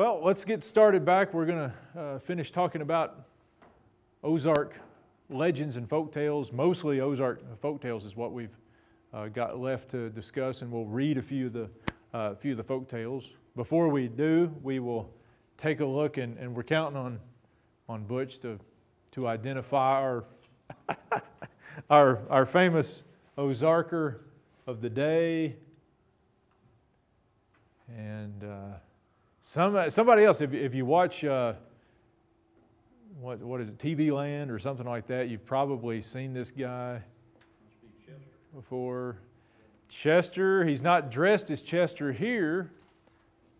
Well, let's get started back. We're going to finish talking about Ozark legends and folk tales. Mostly Ozark folk tales is what we've got left to discuss, and we'll read a few of the folk tales. Before we do, we will take a look, and we're counting on Butch to identify our famous Ozarker of the day. And somebody else, if you watch what is it, TV Land or something like that, you've probably seen this guy before. Chester, he's not dressed as Chester here,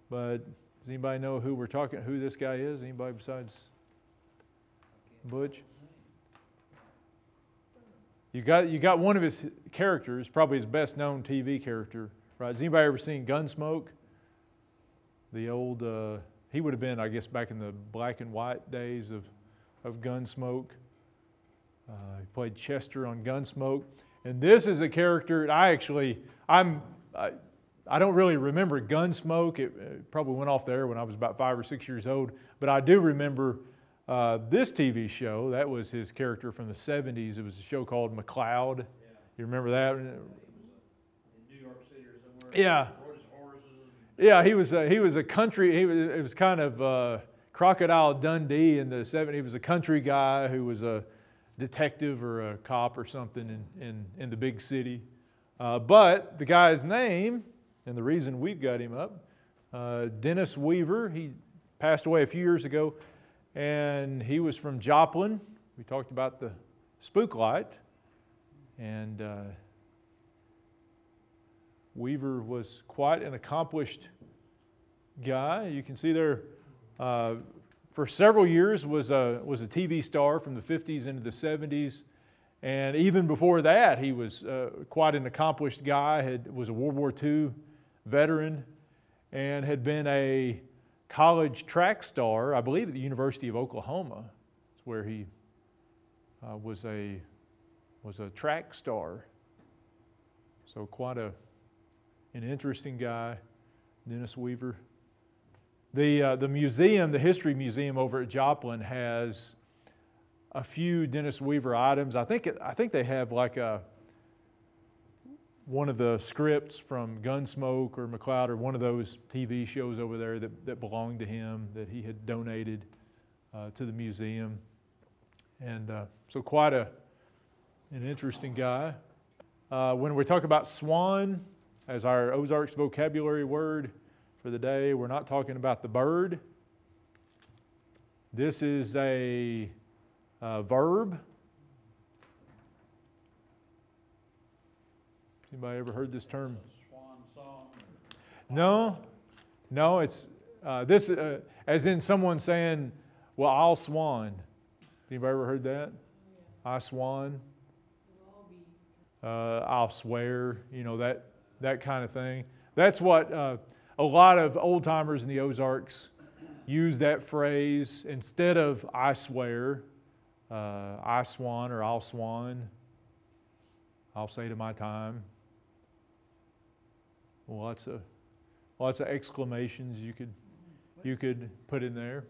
but does anybody know who this guy is? Anybody besides Butch? You got one of his characters, probably his best known TV character, right? Has anybody ever seen Gunsmoke? The old, he would have been, I guess, back in the black and white days of Gunsmoke. He played Chester on Gunsmoke. And this is a character I don't really remember Gunsmoke. It probably went off the air when I was about 5 or 6 years old. But I do remember this TV show. That was his character from the 70s. It was a show called McLeod. Yeah. You remember that? In New York City or somewhere. Yeah. Yeah, he was a country. It was kind of Crocodile Dundee in the 70s. He was a country guy who was a detective or a cop or something in the big city. But the guy's name, and the reason we've got him up, Dennis Weaver. He passed away a few years ago, and he was from Joplin. We talked about the spook light, and Weaver was quite an accomplished guy. You can see there, for several years was a TV star from the 50s into the 70s, and even before that, he was quite an accomplished guy. Was a World War II veteran, and had been a college track star, I believe, at the University of Oklahoma. It's where he was a track star. So quite an interesting guy, Dennis Weaver. The museum, the History Museum over at Joplin, has a few Dennis Weaver items. I think they have like one of the scripts from Gunsmoke or McLeod or one of those TV shows over there that belonged to him that he had donated to the museum. And so quite an interesting guy. When we talk about swan as our Ozarks vocabulary word for the day, we're not talking about the bird. This is a verb. Anybody ever heard this term? Swan song. No. It's this as in someone saying, "Well, I'll swan." Anybody ever heard that? Yeah. I swan. I'll swear. You know, that kind of thing. That's what a lot of old timers in the Ozarks use that phrase instead of "I swear." I swan or I'll swan. I'll say to my time. Lots of exclamations you could put in there.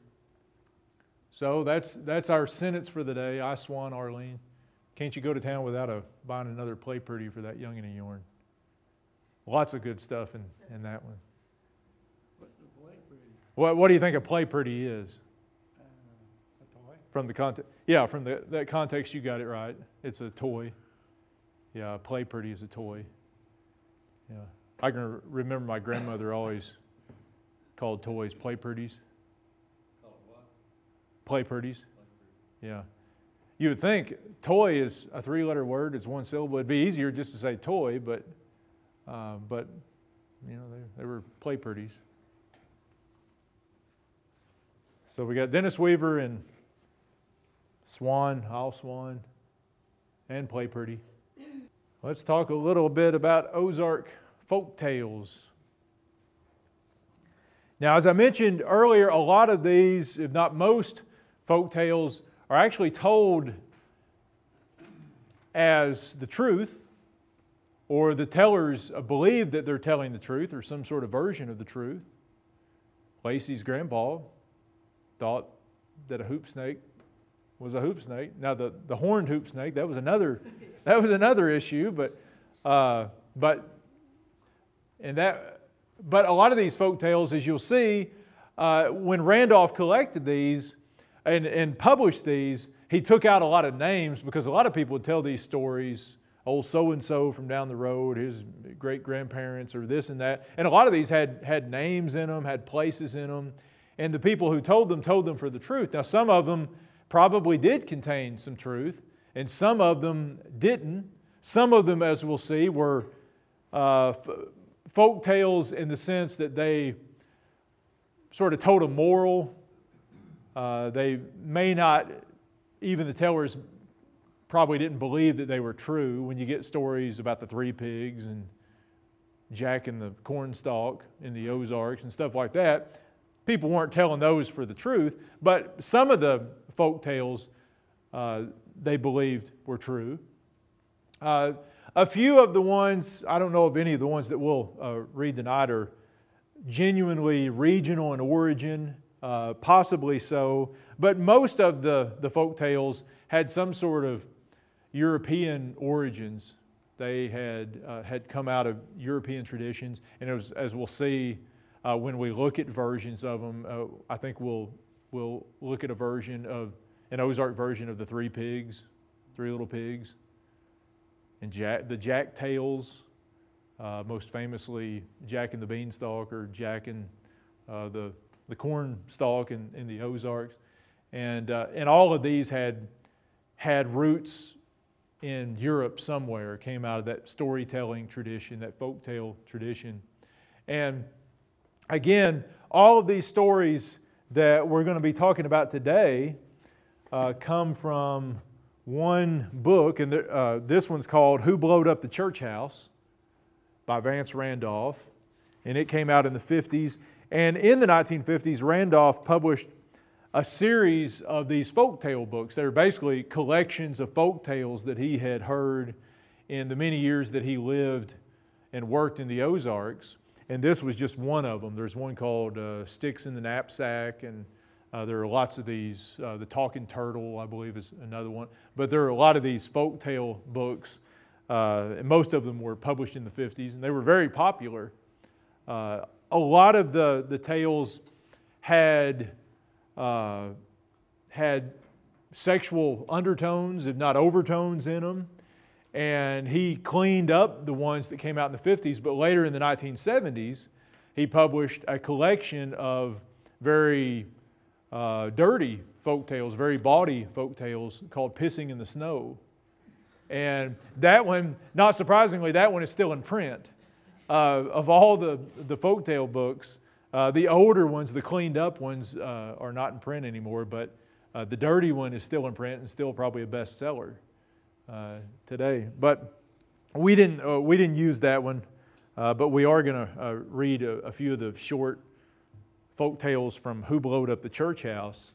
So that's our sentence for the day. I swan, Arlene. Can't you go to town without buying another play pretty for that youngin' of yourn? Lots of good stuff in that one. What's the play pretty? What do you think a play pretty is? A toy? From the context, yeah, from that context, you got it right. It's a toy. Yeah, play pretty is a toy. Yeah, I can remember my grandmother always called toys play pretties. Called what? Play pretties. Yeah. You would think toy is a 3-letter word. It's one syllable. It'd be easier just to say toy, but you know they were play pretties. So we got Dennis Weaver and swan, I'll swan, and play pretty. Let's talk a little bit about Ozark folk tales. Now, as I mentioned earlier, a lot of these, if not most, folk tales are actually told as the truth, or the tellers believe that they're telling the truth or some sort of version of the truth. Lacey's grandpa thought that a hoop snake was a hoop snake. Now the horned hoop snake, that was another issue, but a lot of these folk tales, as you'll see, when Randolph collected these and published these, he took out a lot of names because a lot of people would tell these stories, old so-and-so from down the road, his great-grandparents or this and that. And a lot of these had names in them, had places in them. And the people who told them for the truth. Now, some of them probably did contain some truth, and some of them didn't. Some of them, as we'll see, were folk tales in the sense that they sort of told a moral. They may not, even the tellers probably didn't believe that they were true. When you get stories about the three pigs and Jack and the cornstalk in the Ozarks and stuff like that, people weren't telling those for the truth. But some of the folk tales they believed were true. A few of the ones, I don't know of any of the ones that we'll read tonight, are genuinely regional in origin, possibly so. But most of the folk tales had some sort of European origins. They had come out of European traditions, and it was, as we'll see when we look at versions of them, I think we'll look at an Ozark version of the three little pigs, and the Jack tales, most famously Jack and the Beanstalk or Jack and the cornstalk in the Ozarks, and all of these had roots in Europe somewhere, came out of that storytelling tradition, that folktale tradition. And again, all of these stories that we're going to be talking about today come from one book, and this one's called Who Blowed Up the Church House by Vance Randolph, and it came out in the 50s. And in the 1950s, Randolph published a series of these folktale books. They were basically collections of folktales that he had heard in the many years that he lived and worked in the Ozarks. And this was just one of them. There's one called Sticks in the Knapsack, and there are lots of these. The Talking Turtle, I believe, is another one. But there are a lot of these folktale books, and most of them were published in the 50s, and they were very popular. A lot of the tales had sexual undertones, if not overtones, in them. And he cleaned up the ones that came out in the 50s, but later in the 1970s, he published a collection of very dirty folktales, very bawdy folktales called Pissing in the Snow. And that one, not surprisingly, that one is still in print. Of all the folktale books, the older ones, the cleaned up ones, are not in print anymore, but the dirty one is still in print and still probably a bestseller today. But we didn't use that one, but we are going to read a few of the short folk tales from Who Blowed Up the Church House.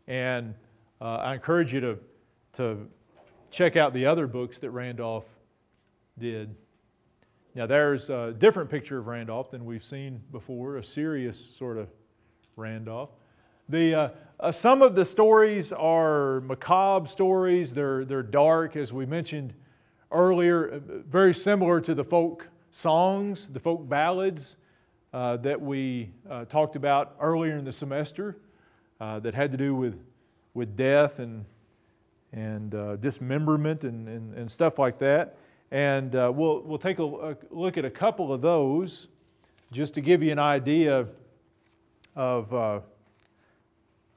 And I encourage you to check out the other books that Randolph did. Now there's a different picture of Randolph than we've seen before, a serious sort of Randolph. Some of the stories are macabre stories. They're dark, as we mentioned earlier, very similar to the folk songs, the folk ballads that we talked about earlier in the semester that had to do with death and dismemberment and stuff like that. And we'll take a look at a couple of those just to give you an idea of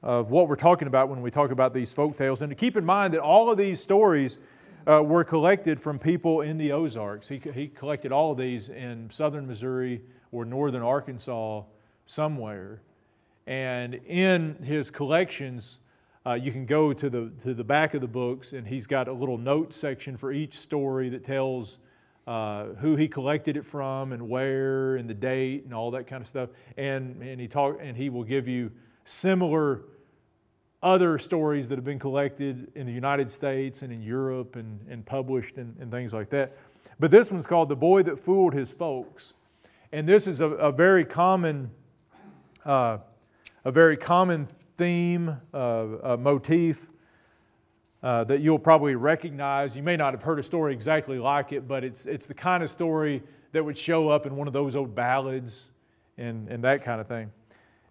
what we're talking about when we talk about these folk tales. And to keep in mind that all of these stories were collected from people in the Ozarks. He collected all of these in southern Missouri or northern Arkansas somewhere. And in his collections, you can go to the back of the books, and he's got a little note section for each story that tells who he collected it from and where and the date and all that kind of stuff. And he will give you similar other stories that have been collected in the United States and in Europe and published and things like that. But this one's called The Boy That Fooled His Folks. And this is a very common theme, a motif that you'll probably recognize. You may not have heard a story exactly like it, but it's the kind of story that would show up in one of those old ballads and that kind of thing.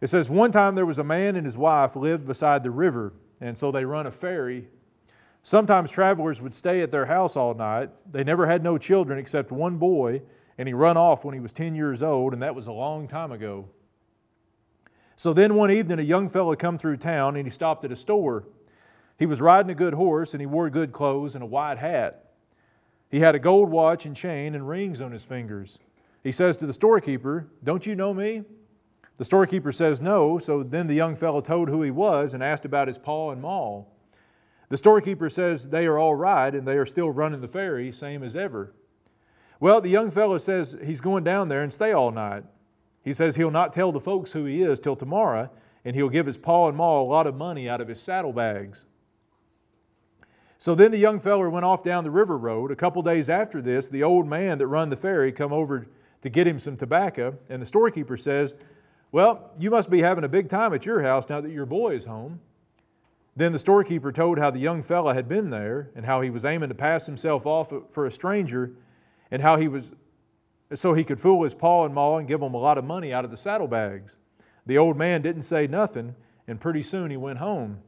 It says, one time there was a man and his wife lived beside the river, and so they run a ferry. Sometimes travelers would stay at their house all night. They never had no children except one boy, and he run off when he was 10 years old, and that was a long time ago. So then one evening a young fellow come through town, and he stopped at a store. He was riding a good horse, and he wore good clothes and a white hat. He had a gold watch and chain and rings on his fingers. He says to the storekeeper, "Don't you know me?" The storekeeper says no, so then the young fellow told who he was and asked about his pa and ma. The storekeeper says they are all right and they are still running the ferry, same as ever. Well, the young fellow says he's going down there and stay all night. He says he'll not tell the folks who he is till tomorrow, and he'll give his pa and ma a lot of money out of his saddlebags. So then the young feller went off down the river road. A couple days after this, the old man that run the ferry come over to get him some tobacco, and the storekeeper says, "Well, you must be having a big time at your house now that your boy is home." Then the storekeeper told how the young fella had been there and how he was aiming to pass himself off for a stranger, and how he was so he could fool his pa and ma and give them a lot of money out of the saddlebags. The old man didn't say nothing, and pretty soon he went home.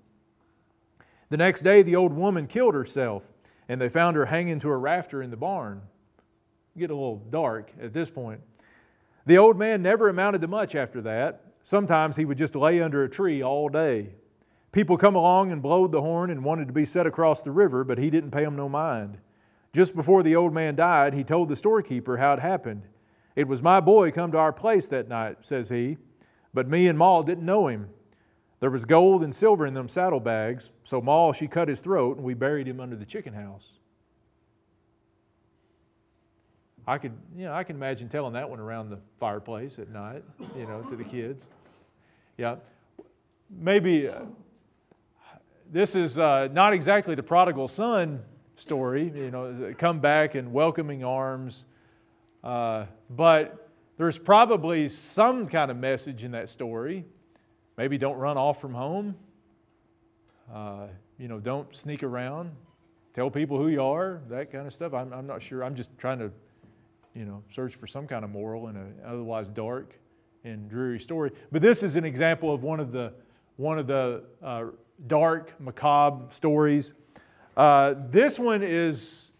The next day the old woman killed herself, and they found her hanging to a rafter in the barn. Get a little dark at this point. The old man never amounted to much after that. Sometimes he would just lay under a tree all day. People come along and blowed the horn and wanted to be set across the river, but he didn't pay them no mind. Just before the old man died, he told the storekeeper how it happened. "It was my boy come to our place that night," says he, "but me and Ma didn't know him. There was gold and silver in them saddlebags, so Ma, she cut his throat and we buried him under the chicken house." I can imagine telling that one around the fireplace at night, to the kids. Yeah, maybe this is not exactly the prodigal son story, come back in welcoming arms, but there's probably some kind of message in that story. Maybe don't run off from home. Don't sneak around. Tell people who you are, that kind of stuff. I'm not sure. I'm just trying to search for some kind of moral in an otherwise dark and dreary story. But this is an example of one of the dark, macabre stories. This one is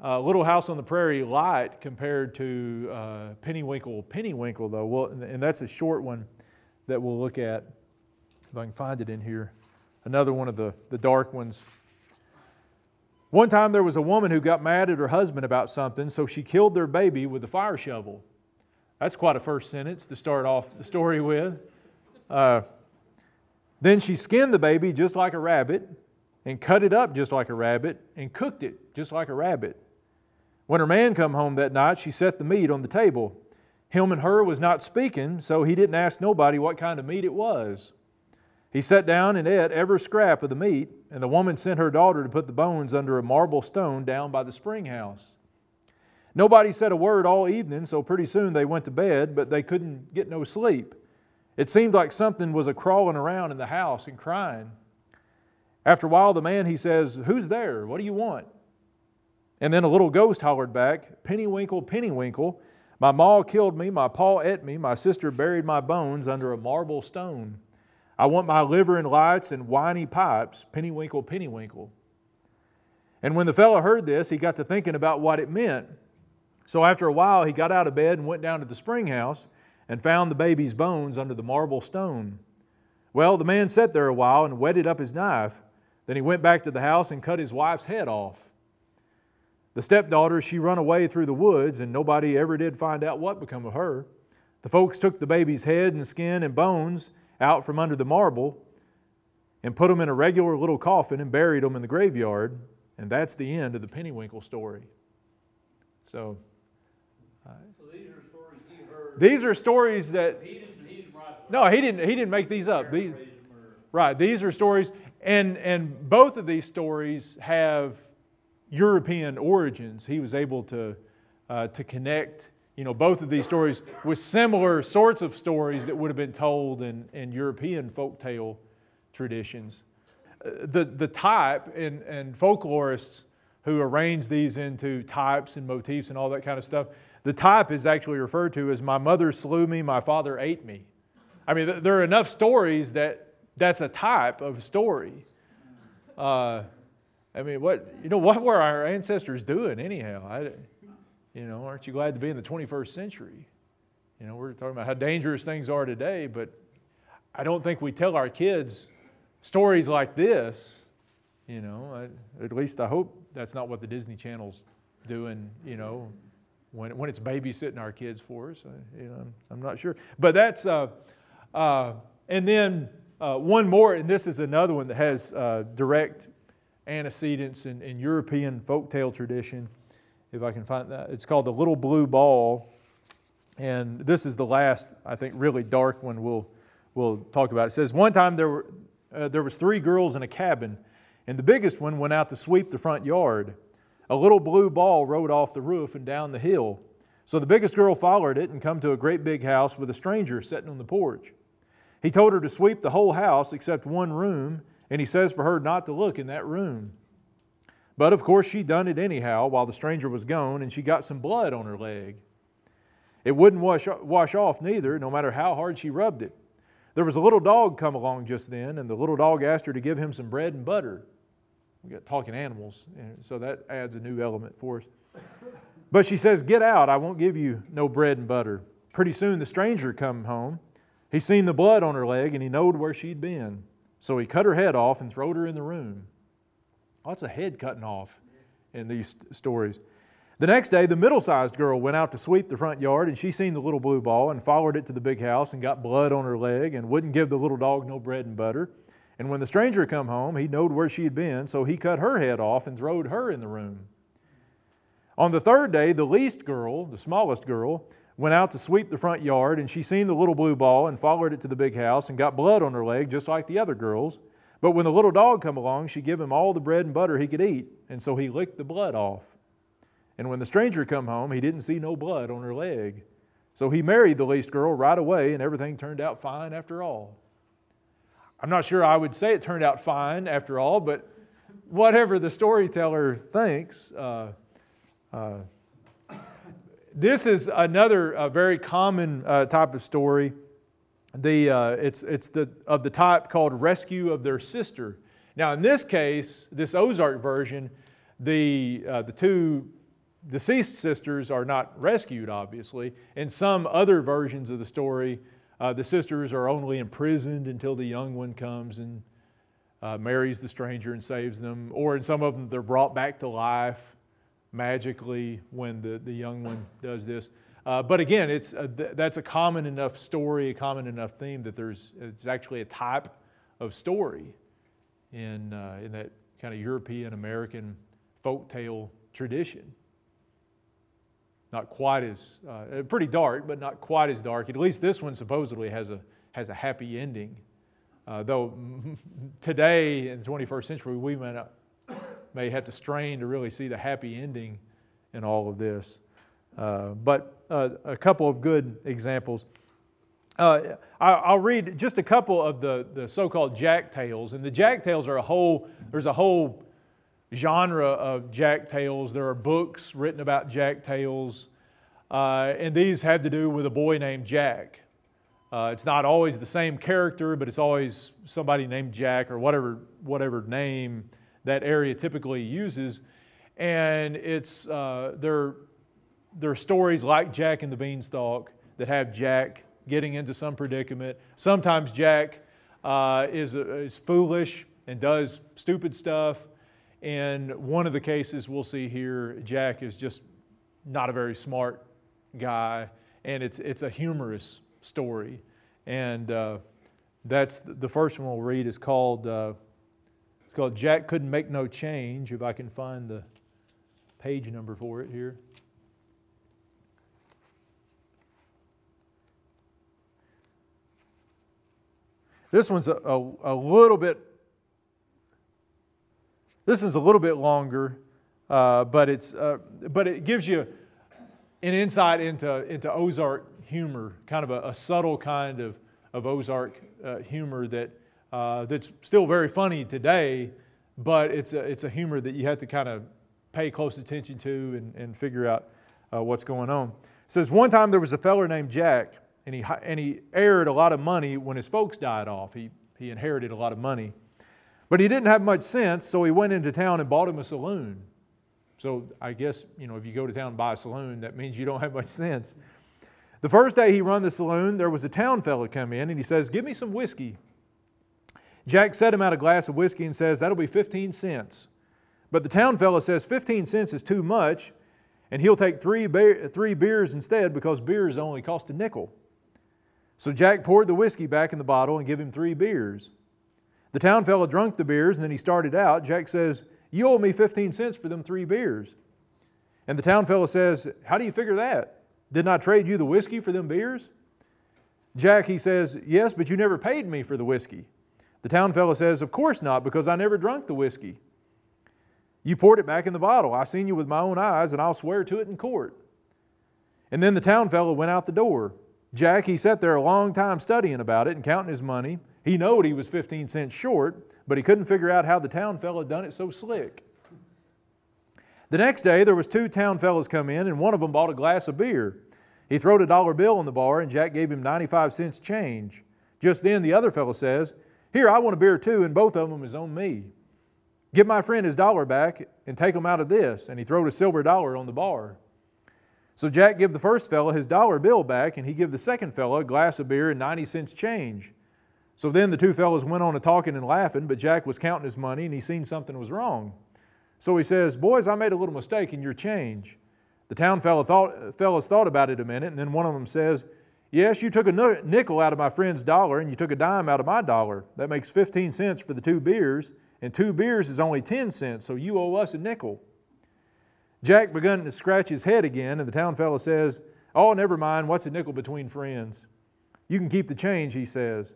Little House on the Prairie light compared to Pennywinkle, though. Well, and that's a short one that we'll look at, if I can find it in here. Another one of the dark ones. One time there was a woman who got mad at her husband about something, so she killed their baby with a fire shovel. That's quite a first sentence to start off the story with. Then she skinned the baby just like a rabbit, and cut it up just like a rabbit, and cooked it just like a rabbit. When her man come home that night, she set the meat on the table. Him and her was not speaking, so he didn't ask nobody what kind of meat it was. He sat down and ate every scrap of the meat, and the woman sent her daughter to put the bones under a marble stone down by the spring house. Nobody said a word all evening, so pretty soon they went to bed, but they couldn't get no sleep. It seemed like something was a-crawling around in the house and crying. After a while, the man, he says, "Who's there? What do you want?" And then a little ghost hollered back, "Pennywinkle, Pennywinkle, my ma killed me, my pa ate me, my sister buried my bones under a marble stone. I want my liver and lights and whiny pipes, Pennywinkle, Pennywinkle." And when the fellow heard this, he got to thinking about what it meant. So after a while, he got out of bed and went down to the spring house and found the baby's bones under the marble stone. Well, the man sat there a while and whetted up his knife. Then he went back to the house and cut his wife's head off. The stepdaughter, she run away through the woods, and nobody ever did find out what become of her. The folks took the baby's head and skin and bones out from under the marble and put them in a regular little coffin and buried them in the graveyard. And that's the end of the Pennywinkle story. So these are stories he heard. These are stories that He didn't write them. no, he didn't make these up. These, Paraphrase them or- right, these are stories, and both of these stories have European origins. He was able to connect both of these stories with similar sorts of stories that would have been told in European folktale traditions. The type and folklorists who arrange these into types and motifs and all that kind of stuff, the type is actually referred to as "my mother slew me, my father ate me." I mean, there are enough stories that's a type of story. I mean, what were our ancestors doing anyhow? Aren't you glad to be in the 21st century? We're talking about how dangerous things are today, but I don't think we tell our kids stories like this. At least I hope that's not what the Disney Channel's doing, when it's babysitting our kids for us. I'm not sure. But that's, and then one more, and this is another one that has direct antecedents in European folktale tradition, if I can find that. It's called The Little Blue Ball, and this is the last, I think, really dark one we'll talk about. It says, one time there was 3 girls in a cabin, and the biggest one went out to sweep the front yard. A little blue ball rode off the roof and down the hill. So the biggest girl followed it and come to a great big house with a stranger sitting on the porch. He told her to sweep the whole house except one room, and he says for her not to look in that room. But of course she done it anyhow while the stranger was gone, and she got some blood on her leg. It wouldn't wash off neither, no matter how hard she rubbed it. There was a little dog come along just then, and the little dog asked her to give him some bread and butter. We got talking animals, so that adds a new element for us. But she says, "Get out, I won't give you no bread and butter." Pretty soon the stranger come home. He seen the blood on her leg, and he knowed where she'd been. So he cut her head off and throwed her in the room. Lots of head cutting off in these stories. The next day, the middle-sized girl went out to sweep the front yard, and she seen the little blue ball and followed it to the big house and got blood on her leg and wouldn't give the little dog no bread and butter. And when the stranger come home, he knowed where she had been, so he cut her head off and throwed her in the room. On the third day, the least girl, the smallest girl, went out to sweep the front yard, and she seen the little blue ball and followed it to the big house and got blood on her leg just like the other girls. But when the little dog come along, she give him all the bread and butter he could eat, and so he licked the blood off. And when the stranger come home, he didn't see no blood on her leg. So he married the least girl right away, and everything turned out fine after all. I'm not sure I would say it turned out fine after all, but whatever the storyteller thinks. This is another very common type of story. It's of the type called rescue of their sister. Now in this case, this Ozark version, the 2 deceased sisters are not rescued, obviously. In some other versions of the story, the sisters are only imprisoned until the young one comes and marries the stranger and saves them. Or in some of them, they're brought back to life magically when the young one does this. But again, that's a common enough story, a common enough theme that it's actually a type of story in that kind of European American folktale tradition. Not quite as, pretty dark, but not quite as dark. At least this one supposedly has a happy ending. Though today in the 21st century, we may have to strain to really see the happy ending in all of this. But a couple of good examples. I'll read just a couple of the so-called jack tales. And the jack tales are there's a whole genre of jack tales. There are books written about jack tales. And these have to do with a boy named Jack. It's not always the same character, but it's always somebody named Jack or whatever name that area typically uses. And they're stories like Jack and the Beanstalk that have Jack getting into some predicament. Sometimes Jack is foolish and does stupid stuff. In one of the cases we'll see here, Jack is just not a very smart guy, and it's a humorous story. And that's the first one we'll read is called Jack Couldn't Make No Change, if I can find the page number for it here. This one's a little bit. This is a little bit longer, but it gives you an insight into Ozark humor, kind of a subtle kind of Ozark humor that's still very funny today, but it's a humor that you have to kind of pay close attention to and figure out what's going on. It says, one time there was a feller named Jack, and he heired a lot of money when his folks died off. He inherited a lot of money. But he didn't have much sense, so he went into town and bought him a saloon. So I guess, if you go to town and buy a saloon, that means you don't have much sense. The first day he run the saloon, there was a town fella come in, and he says, give me some whiskey. Jack set him out a glass of whiskey and says, that'll be 15 cents. But the town fella says 15 cents is too much, and he'll take three beers instead because beers only cost a nickel. So Jack poured the whiskey back in the bottle and gave him 3 beers. The town fella drunk the beers, and then he started out. Jack says, you owe me 15 cents for them 3 beers. And the town fella says, how do you figure that? Didn't I trade you the whiskey for them beers? Jack, he says, yes, but you never paid me for the whiskey. The town fella says, of course not, because I never drunk the whiskey. You poured it back in the bottle. I seen you with my own eyes, and I'll swear to it in court. And then the town fella went out the door. Jack, he sat there a long time studying about it and counting his money. He knowed he was 15 cents short, but he couldn't figure out how the town fella done it so slick. The next day, there was 2 town fellas come in, and one of them bought a glass of beer. He throwed a $1 bill on the bar, and Jack gave him 95 cents change. Just then, the other fellow says, here, I want a beer too, and both of them is on me. Give my friend his $1 back and take him out of this. And he throwed a silver $1 on the bar. So Jack give the first fellow his $1 bill back, and he give the second fellow a glass of beer and 90 cents change. So then the 2 fellows went on a talking and laughing, but Jack was counting his money, and he seen something was wrong. So he says, boys, I made a little mistake in your change. The town fellows thought about it a minute, and then one of them says, yes, you took a nickel out of my friend's $1, and you took a dime out of my $1. That makes 15 cents for the 2 beers, and 2 beers is only 10 cents, so you owe us a nickel. Jack begun to scratch his head again, and the town fellow says, oh, never mind, what's a nickel between friends? You can keep the change, he says.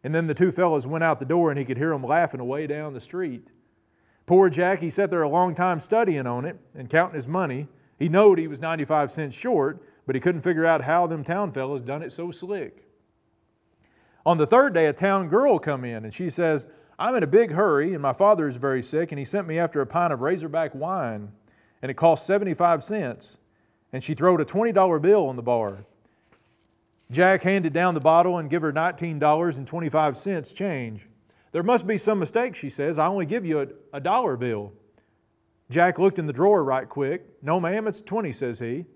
And then the 2 fellows went out the door, and he could hear them laughing away down the street. Poor Jack, he sat there a long time studying on it and counting his money. He knowed he was 95 cents short, but he couldn't figure out how them town fellows done it so slick. On the 3rd day, a town girl come in, and she says, I'm in a big hurry, and my father is very sick, and he sent me after a pint of Razorback wine, and it cost 75 cents. And she throwed a $20 bill on the bar. Jack handed down the bottle and give her $19.25 change. There must be some mistake, she says. I only give you a $1 bill. Jack looked in the drawer right quick. No, ma'am, it's 20, says he.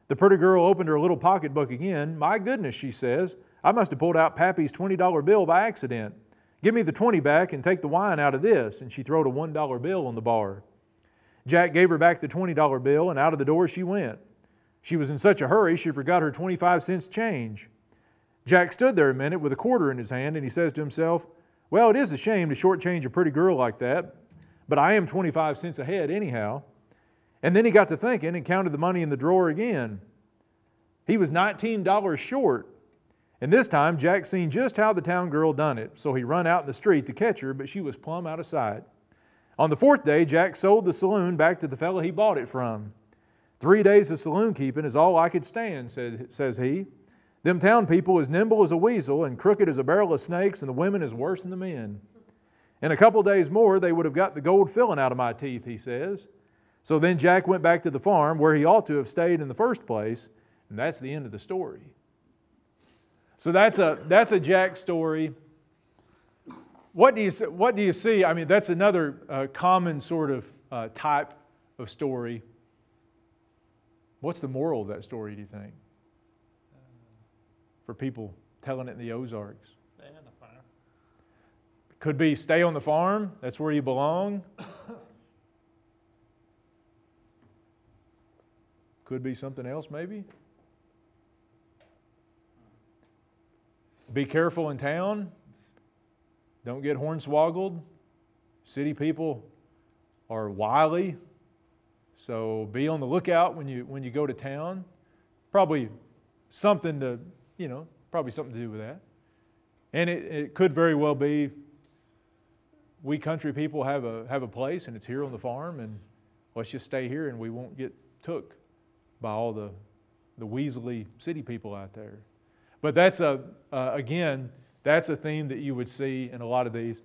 The pretty girl opened her little pocketbook again. My goodness, she says, I must have pulled out Pappy's $20 bill by accident. Give me the 20 back and take the wine out of this. And she throwed a $1 bill on the bar. Jack gave her back the $20 bill, and out of the door she went. She was in such a hurry she forgot her 25 cents change. Jack stood there a minute with a quarter in his hand, and he says to himself, well, it is a shame to shortchange a pretty girl like that, but I am 25 cents ahead anyhow. And then he got to thinking and counted the money in the drawer again. He was $19 short. And this time, Jack seen just how the town girl done it, so he run out in the street to catch her, but she was plumb out of sight. On the 4th day, Jack sold the saloon back to the fellow he bought it from. 3 days of saloon keeping is all I could stand, says he. Them town people as nimble as a weasel and crooked as a barrel of snakes, and the women is worse than the men. In a couple days more, they would have got the gold filling out of my teeth, he says. So then Jack went back to the farm where he ought to have stayed in the first place, and that's the end of the story. So that's a Jack story. What do you see? I mean, that's another common sort of type of story. What's the moral of that story, do you think? For people telling it in the Ozarks. Stay on the farm. Could be stay on the farm. That's where you belong. Could be something else maybe. Be careful in town. Don't get hornswoggled. City people are wily. So be on the lookout when you go to town. Probably something to do with that. And it could very well be we country people have a place, and it's here on the farm, and let's just stay here and we won't get took by all the the Weasley city people out there. But that's again, that's a theme that you would see in a lot of these.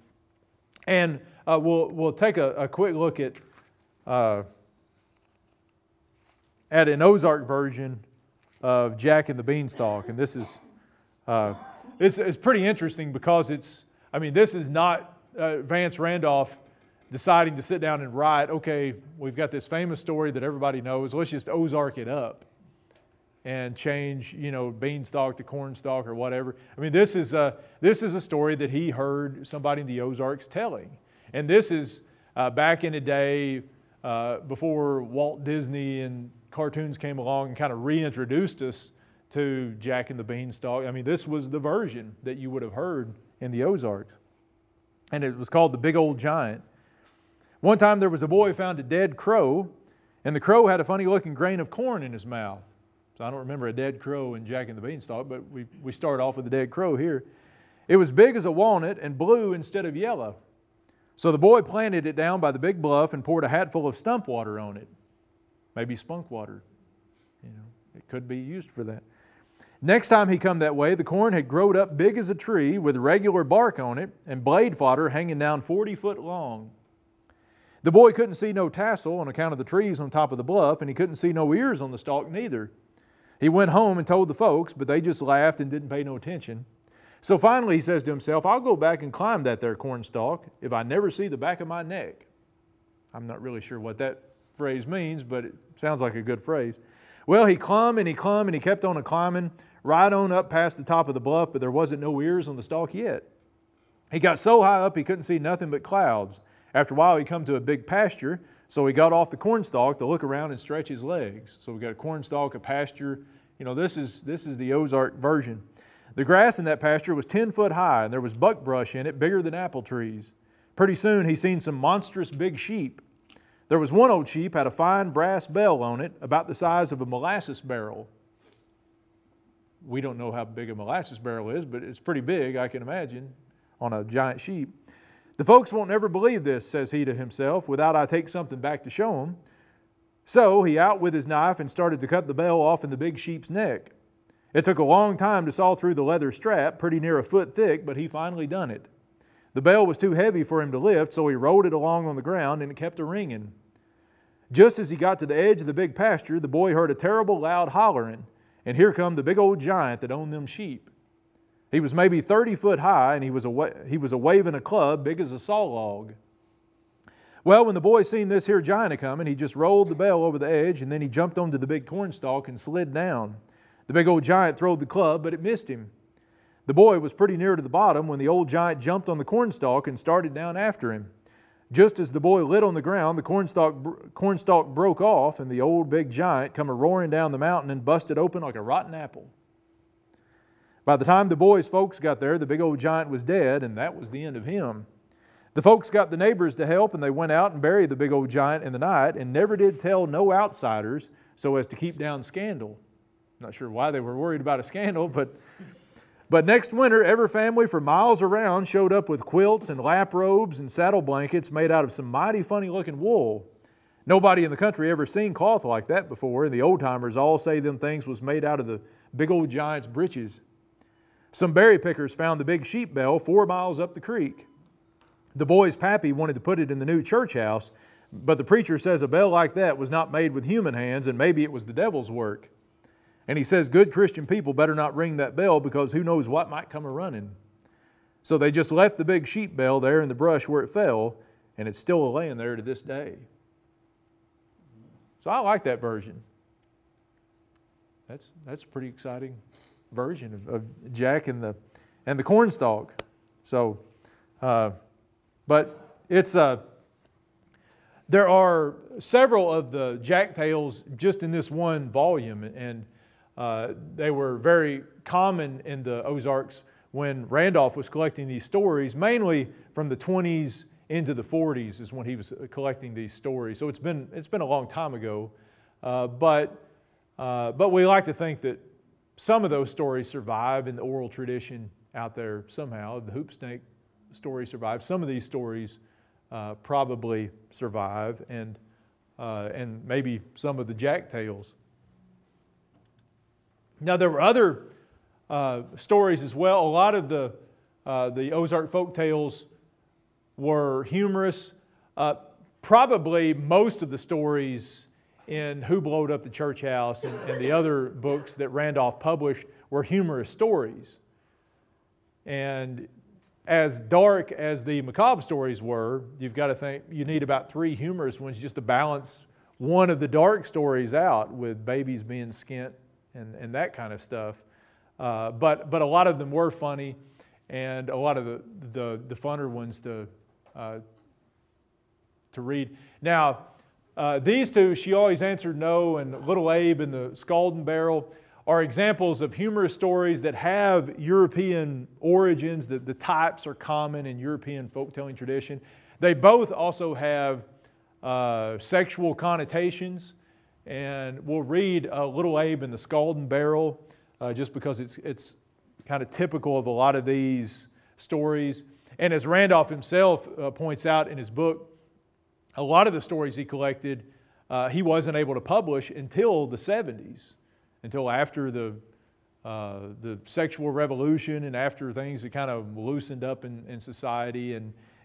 And we'll take a quick look at an Ozark version of Jack and the Beanstalk, and this is it's pretty interesting because this is not Vance Randolph deciding to sit down and write, okay, we've got this famous story that everybody knows, let's just Ozark it up and change, beanstalk to cornstalk or whatever. This is a story that he heard somebody in the Ozarks telling. And this is back in the day before Walt Disney and cartoons came along and kind of reintroduced us to Jack and the Beanstalk. This was the version that you would have heard in the Ozarks. And it was called The Big Old Giant. One time there was a boy who found a dead crow, and the crow had a funny looking grain of corn in his mouth. So I don't remember a dead crow in Jack and the Beanstalk, but we start off with a dead crow here. It was big as a walnut and blue instead of yellow. So the boy planted it down by the big bluff and poured a hatful of stump water on it. Maybe spunk water. It could be used for that. Next time he come that way, the corn had growed up big as a tree with regular bark on it and blade fodder hanging down 40 foot long. The boy couldn't see no tassel on account of the trees on top of the bluff, and he couldn't see no ears on the stalk neither. He went home and told the folks, but they just laughed and didn't pay no attention. So finally he says to himself, I'll go back and climb that there cornstalk if I never see the back of my neck. I'm not really sure what that phrase means, but it sounds like a good phrase. Well, he clumb and he kept on climbing right on up past the top of the bluff, but there wasn't no ears on the stalk yet. He got so high up he couldn't see nothing but clouds. After a while he come to a big pasture, so he got off the cornstalk to look around and stretch his legs. So we got a cornstalk, a pasture. This is the Ozark version. The grass in that pasture was 10 foot high, and there was buckbrush in it bigger than apple trees. Pretty soon he seen some monstrous big sheep. There was one old sheep had a fine brass bell on it, about the size of a molasses barrel. We don't know how big a molasses barrel is, but it's pretty big, I can imagine, on a giant sheep. The folks won't never believe this, says he to himself, without I take something back to show them. So he out with his knife and started to cut the bell off in the big sheep's neck. It took a long time to saw through the leather strap, pretty near a foot thick, but he finally done it. The bell was too heavy for him to lift, so he rolled it along on the ground and it kept a-ringing. Just as he got to the edge of the big pasture, the boy heard a terrible loud hollering, and here come the big old giant that owned them sheep. He was maybe 30 foot high, and he was a waving a club big as a saw log. Well, when the boy seen this here giant a-coming, he just rolled the bell over the edge, and then he jumped onto the big cornstalk and slid down. The big old giant throwed the club, but it missed him. The boy was pretty near to the bottom when the old giant jumped on the cornstalk and started down after him. Just as the boy lit on the ground, the cornstalk broke off, and the old big giant come a-roaring down the mountain and busted open like a rotten apple. By the time the boy's folks got there, the big old giant was dead, and that was the end of him. The folks got the neighbors to help, and they went out and buried the big old giant in the night and never did tell no outsiders so as to keep down scandal. Not sure why they were worried about a scandal, but next winter, every family for miles around showed up with quilts and lap robes and saddle blankets made out of some mighty funny-looking wool. Nobody in the country ever seen cloth like that before, and the old-timers all say them things was made out of the big old giant's britches. Some berry pickers found the big sheep bell 4 miles up the creek. The boy's pappy wanted to put it in the new church house, but the preacher says a bell like that was not made with human hands, and maybe it was the devil's work. And he says good Christian people better not ring that bell because who knows what might come a-running. So they just left the big sheep bell there in the brush where it fell, and it's still laying there to this day. So I like that version. That's a pretty exciting version of Jack and the cornstalk. So, but it's there are several of the Jack tales just in this one volume, and they were very common in the Ozarks when Randolph was collecting these stories, mainly from the 20s into the 40s is when he was collecting these stories. So it's been a long time ago, but we like to think that some of those stories survive in the oral tradition out there somehow. The hoop snake story survives. Some of these stories probably survive, and maybe some of the Jack tales. Now there were other stories as well. A lot of the Ozark Folktales were humorous. Probably most of the stories in Who Blowed Up the Church House and the other books that Randolph published were humorous stories. And as dark as the Macabre stories were, you've got to think you need about 3 humorous ones just to balance one of the dark stories out, with babies being skint and that kind of stuff. But a lot of them were funny, and a lot of the funner ones to read. Now, these two, She Always Answered No and Little Abe and the Scalding Barrel, are examples of humorous stories that have European origins. The types are common in European folktelling tradition. They both also have sexual connotations, and we'll read Little Abe and the Scalding Barrel just because it's kind of typical of a lot of these stories. And as Randolph himself points out in his book, a lot of the stories he collected he wasn't able to publish until the 70s. Until after the sexual revolution and after things had kind of loosened up in society.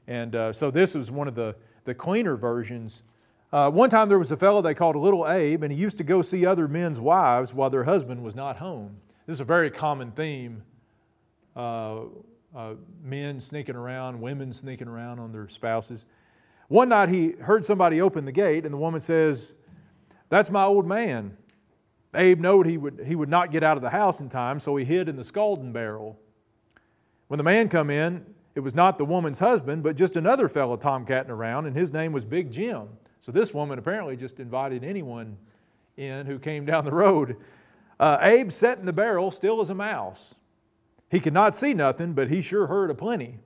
And so this was one of the cleaner versions. One time there was a fellow they called Little Abe, and he used to go see other men's wives while their husband was not home. This is a very common theme. Men sneaking around, women sneaking around on their spouses. One night he heard somebody open the gate, and the woman says, "That's my old man." Abe knew he would not get out of the house in time, so he hid in the scalding barrel. When the man come in, it was not the woman's husband, but just another fellow tomcatting around, and his name was Big Jim. So this woman apparently just invited anyone in who came down the road. Abe sat in the barrel, still as a mouse. He could not see nothing, but he sure heard a plenty.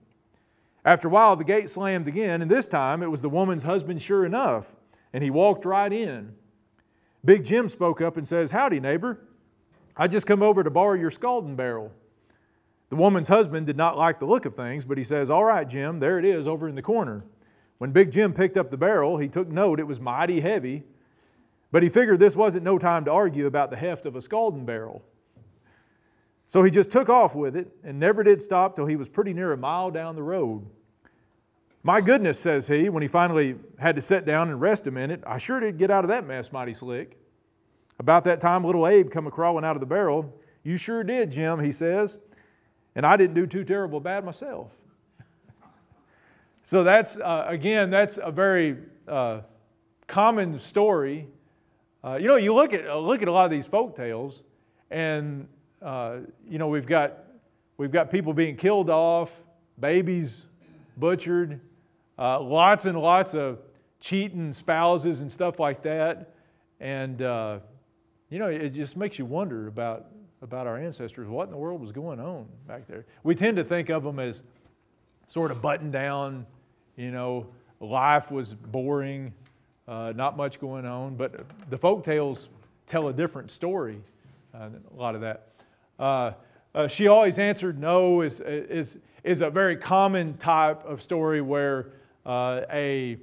After a while, the gate slammed again, and this time it was the woman's husband sure enough, and he walked right in. Big Jim spoke up and says, "Howdy, neighbor. I just come over to borrow your scalding barrel." The woman's husband did not like the look of things, but he says, "All right, Jim, there it is over in the corner." When Big Jim picked up the barrel, he took note it was mighty heavy, but he figured this wasn't no time to argue about the heft of a scalding barrel. So he just took off with it and never did stop till he was pretty near a mile down the road. "My goodness," says he, when he finally had to sit down and rest a minute, "I sure did get out of that mess mighty slick." About that time, Little Abe come a-crawling out of the barrel. "You sure did, Jim," he says, "and I didn't do too terrible bad myself." So that's, again, that's a very common story. You look at a lot of these folk tales, and we've got people being killed off, babies butchered, lots and lots of cheating spouses and stuff like that. And, it just makes you wonder about our ancestors. What in the world was going on back there? We tend to think of them as sort of buttoned down, life was boring, not much going on. But the folk tales tell a different story than a lot of that. She Always Answered No is a very common type of story where a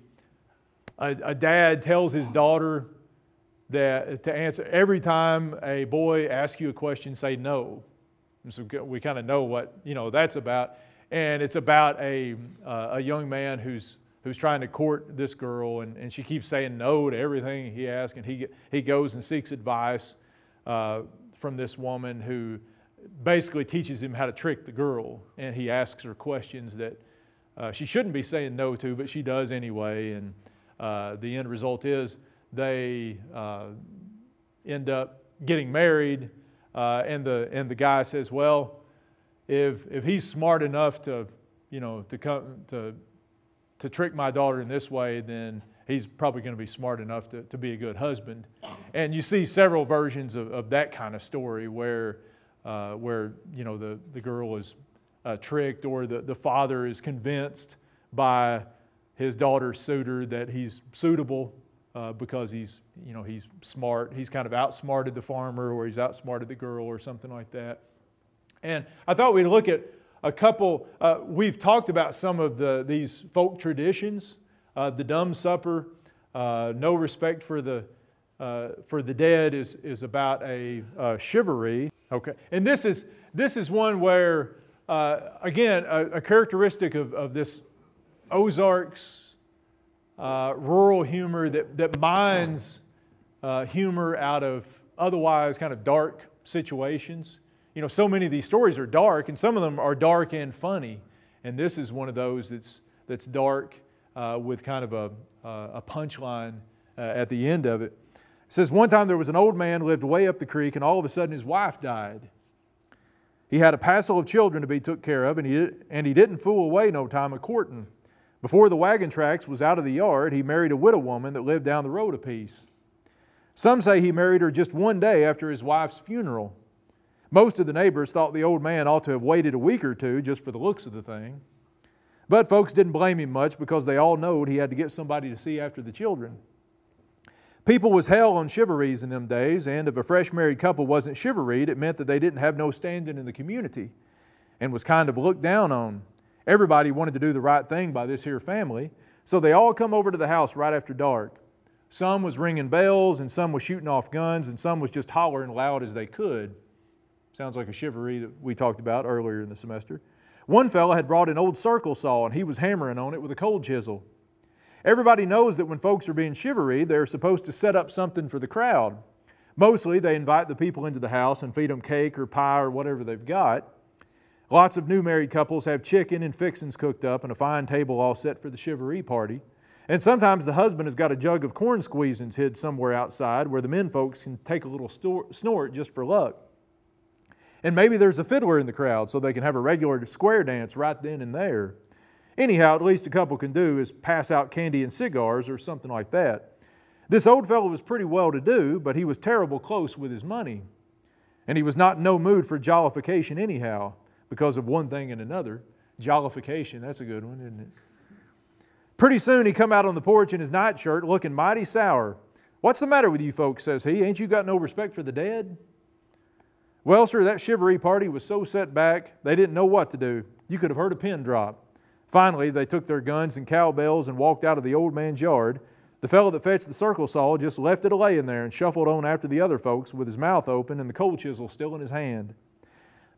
dad tells his daughter that to answer every time a boy asks you a question, say no. And so we kind of know what that's about, and it's about a young man who's trying to court this girl, and she keeps saying no to everything he asks, and he goes and seeks advice from this woman who basically teaches him how to trick the girl, and he asks her questions that she shouldn't be saying no to, but she does anyway, and the end result is they end up getting married, and the guy says, well, if he's smart enough to trick my daughter in this way, then he's probably going to be smart enough to be a good husband. And you see several versions of that kind of story where the girl is tricked, or the father is convinced by his daughter's suitor that he's suitable because he's smart. He's kind of outsmarted the farmer, or he's outsmarted the girl, or something like that. And I thought we'd look at a couple. We've talked about some of these folk traditions. The dumb supper, no respect for the dead, is about a chivalry. Okay, and this is one where, again, a characteristic of this Ozarks rural humor that mines humor out of otherwise kind of dark situations. You know, so many of these stories are dark, and some of them are dark and funny, and this is one of those that's dark with kind of a punchline at the end of it. It says, one time there was an old man lived way up the creek, and all of a sudden his wife died. He had a passel of children to be took care of, and he didn't fool away no time a courting. Before the wagon tracks was out of the yard, he married a widow woman that lived down the road a piece. Some say he married her just one day after his wife's funeral. Most of the neighbors thought the old man ought to have waited a week or two just for the looks of the thing. But folks didn't blame him much because they all knowed he had to get somebody to see after the children. People was hell on chivalries in them days, and if a fresh married couple wasn't chivalried, it meant that they didn't have no standing in the community and was kind of looked down on. Everybody wanted to do the right thing by this here family, so they all come over to the house right after dark. Some was ringing bells, and some was shooting off guns, and some was just hollering loud as they could. Sounds like a chivalry that we talked about earlier in the semester. One fella had brought an old circle saw, and he was hammering on it with a cold chisel. Everybody knows that when folks are being chivalry, they're supposed to set up something for the crowd. Mostly, they invite the people into the house and feed them cake or pie or whatever they've got. Lots of new married couples have chicken and fixings cooked up and a fine table all set for the chivalry party. And sometimes the husband has got a jug of corn squeezins hid somewhere outside where the men folks can take a little snort just for luck. And maybe there's a fiddler in the crowd so they can have a regular square dance right then and there. Anyhow, at least a couple can do is pass out candy and cigars or something like that. This old fellow was pretty well-to-do, but he was terrible close with his money. And he was not in no mood for jollification anyhow, because of one thing and another. Jollification, that's a good one, isn't it? Pretty soon he come out on the porch in his nightshirt looking mighty sour. "What's the matter with you folks?" says he. "Ain't you got no respect for the dead?" Well, sir, that chivalry party was so set back, they didn't know what to do. You could have heard a pin drop. Finally, they took their guns and cowbells and walked out of the old man's yard. The fellow that fetched the circle saw just left it a-laying there and shuffled on after the other folks with his mouth open and the cold chisel still in his hand.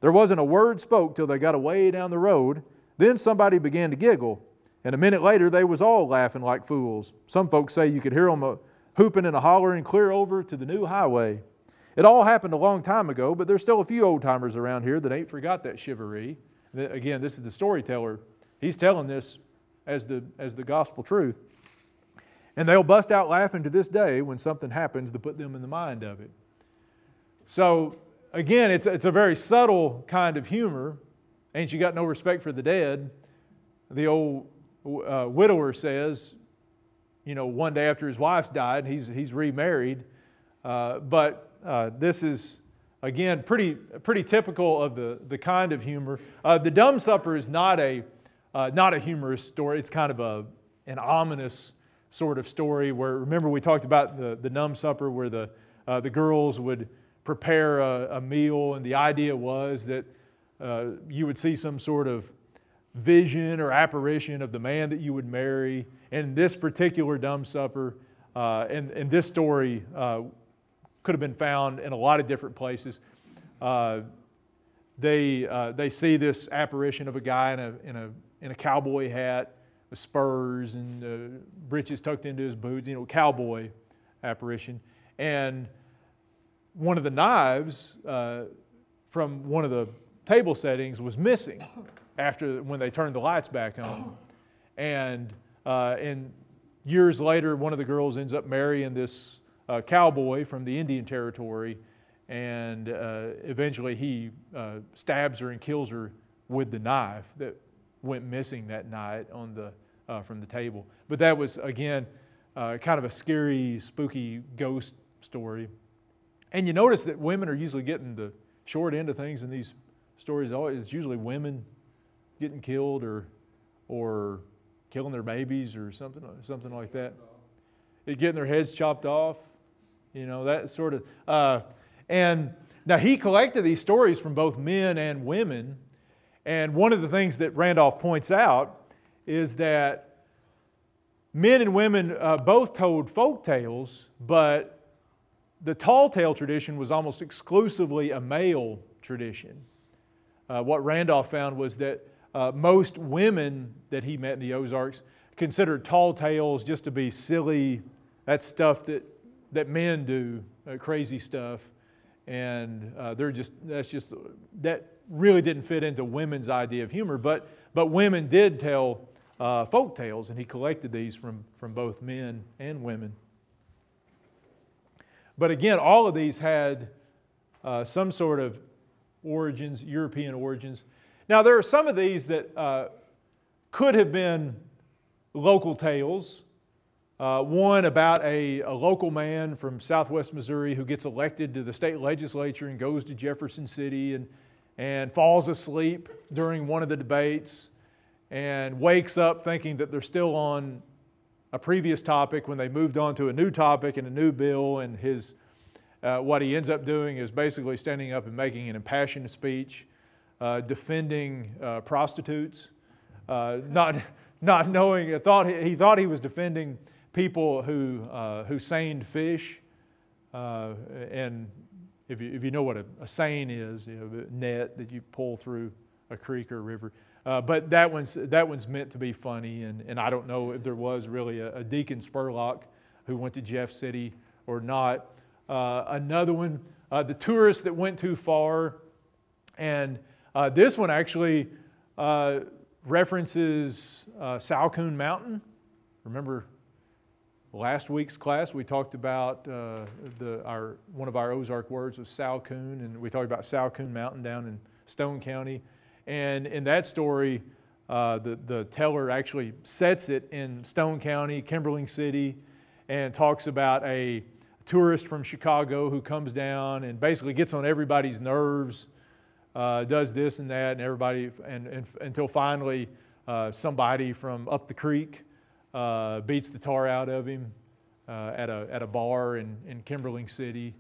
There wasn't a word spoke till they got away down the road. Then somebody began to giggle, and a minute later they was all laughing like fools. Some folks say you could hear them hooping and a-hollering clear over to the new highway. It all happened a long time ago, but there's still a few old-timers around here that ain't forgot that chivalry. Again, this is the storyteller. He's telling this as the gospel truth. And they'll bust out laughing to this day when something happens to put them in the mind of it. So, again, it's a very subtle kind of humor. Ain't you got no respect for the dead? The old widower says, you know, one day after his wife's died, he's remarried. But this is, again, pretty typical of the kind of humor. The Dumb Supper is not a humorous story. It's kind of an ominous sort of story where, remember we talked about the Dumb Supper where the girls would prepare a meal, and the idea was that you would see some sort of vision or apparition of the man that you would marry. And this particular Dumb Supper and this story could have been found in a lot of different places. They see this apparition of a guy in a cowboy hat with spurs and breeches tucked into his boots, you know, cowboy apparition. And one of the knives from one of the table settings was missing when they turned the lights back on. And years later, one of the girls ends up marrying this cowboy from the Indian Territory, and eventually he stabs her and kills her with the knife that went missing that night from the table. But that was, again, kind of a scary, spooky ghost story. And you notice that women are usually getting the short end of things in these stories. It's usually women getting killed or killing their babies or something like that. Getting their heads chopped off, you know, that sort of. And now he collected these stories from both men and women. And one of the things that Randolph points out is that men and women both told folk tales, but the tall tale tradition was almost exclusively a male tradition. What Randolph found was that most women that he met in the Ozarks considered tall tales just to be silly. That's stuff that men do, crazy stuff, and that really didn't fit into women's idea of humor. But women did tell folk tales, and he collected these from both men and women. But again, all of these had some sort of origins, European origins. Now, there are some of these that could have been local tales. One about a local man from southwest Missouri who gets elected to the state legislature and goes to Jefferson City and falls asleep during one of the debates and wakes up thinking that they're still on a previous topic when they moved on to a new topic and a new bill, and what he ends up doing is basically standing up and making an impassioned speech defending prostitutes, not knowing, he thought he was defending people who seined fish, and if you know what a seine is, a net that you pull through a creek or a river. But that one's meant to be funny, and I don't know if there was really a Deacon Spurlock who went to Jeff City or not. Another one, the tourist that went too far, and this one actually references Salcoon Mountain. Remember last week's class we talked about one of our Ozark words was Salcoon, and we talked about Salcoon Mountain down in Stone County. And in that story, the teller actually sets it in Stone County, Kimberling City, and talks about a tourist from Chicago who comes down and basically gets on everybody's nerves, does this and that, and everybody, and until finally somebody from up the creek beats the tar out of him at a bar in Kimberling City.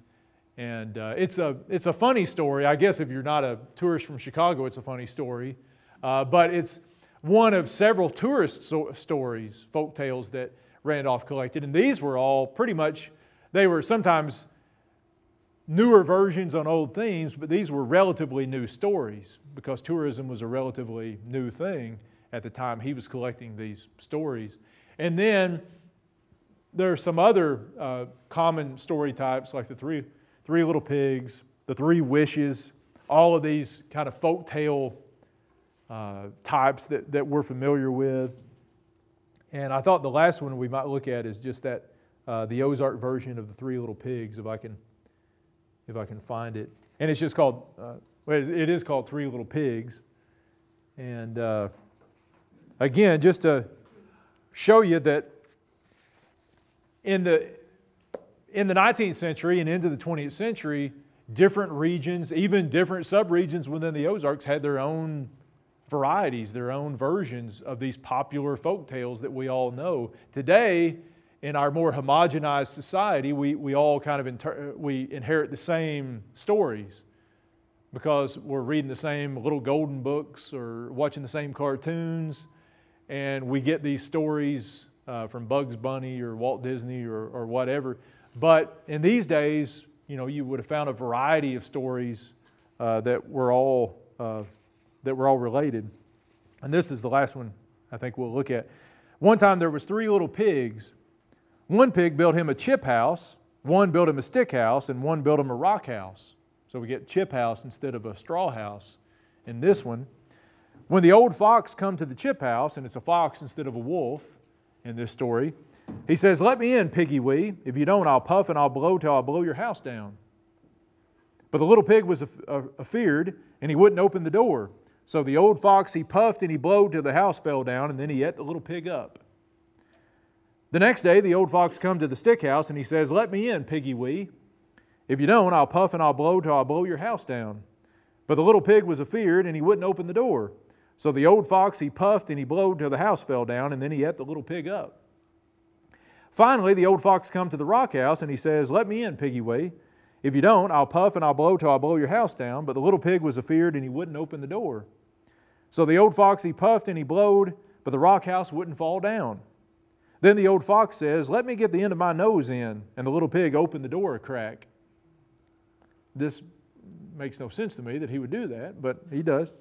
And it's a funny story. I guess if you're not a tourist from Chicago, it's a funny story. But it's one of several tourist stories, folk tales that Randolph collected. And these were all pretty much, they were sometimes newer versions on old themes, but these were relatively new stories because tourism was a relatively new thing at the time he was collecting these stories. And then there are some other common story types like the Three Little Pigs, the Three Wishes, all of these kind of folk tale types that we're familiar with. And I thought the last one we might look at is just that the Ozark version of the Three Little Pigs, if I can find it. And it's just called, it is called Three Little Pigs. And again, just to show you that in the 19th century and into the 20th century, different regions, even different subregions within the Ozarks had their own varieties, their own versions of these popular folk tales that we all know. Today, in our more homogenized society, we all kind of we inherit the same stories because we're reading the same little golden books or watching the same cartoons, and we get these stories from Bugs Bunny or Walt Disney or whatever. But in these days, you would have found a variety of stories that were all related. And this is the last one I think we'll look at. One time there was 3 little pigs. One pig built him a chip house, one built him a stick house, and one built him a rock house. So we get chip house instead of a straw house in this one. When the old fox come to the chip house, and it's a fox instead of a wolf in this story, he says, "Let me in, piggy wee. If you don't, I'll puff and I'll blow till I'll blow your house down." But the little pig was afeared, and he wouldn't open the door. So the old fox, he puffed and he blowed till the house fell down, and then he ate the little pig up. The next day, the old fox come to the stick house, and he says, "Let me in, piggy wee. If you don't, I'll puff and I'll blow till I'll blow your house down." But the little pig was afeared, and he wouldn't open the door. So the old fox, he puffed and he blowed till the house fell down, and then he ate the little pig up. Finally, the old fox come to the rock house, and he says, "Let me in, piggy wee. If you don't, I'll puff and I'll blow till I'll blow your house down." But the little pig was afeared, and he wouldn't open the door. So the old fox, he puffed and he blowed, but the rock house wouldn't fall down. Then the old fox says, let me get the end of my nose in. And the little pig opened the door a crack. This makes no sense to me that he would do that, but he does.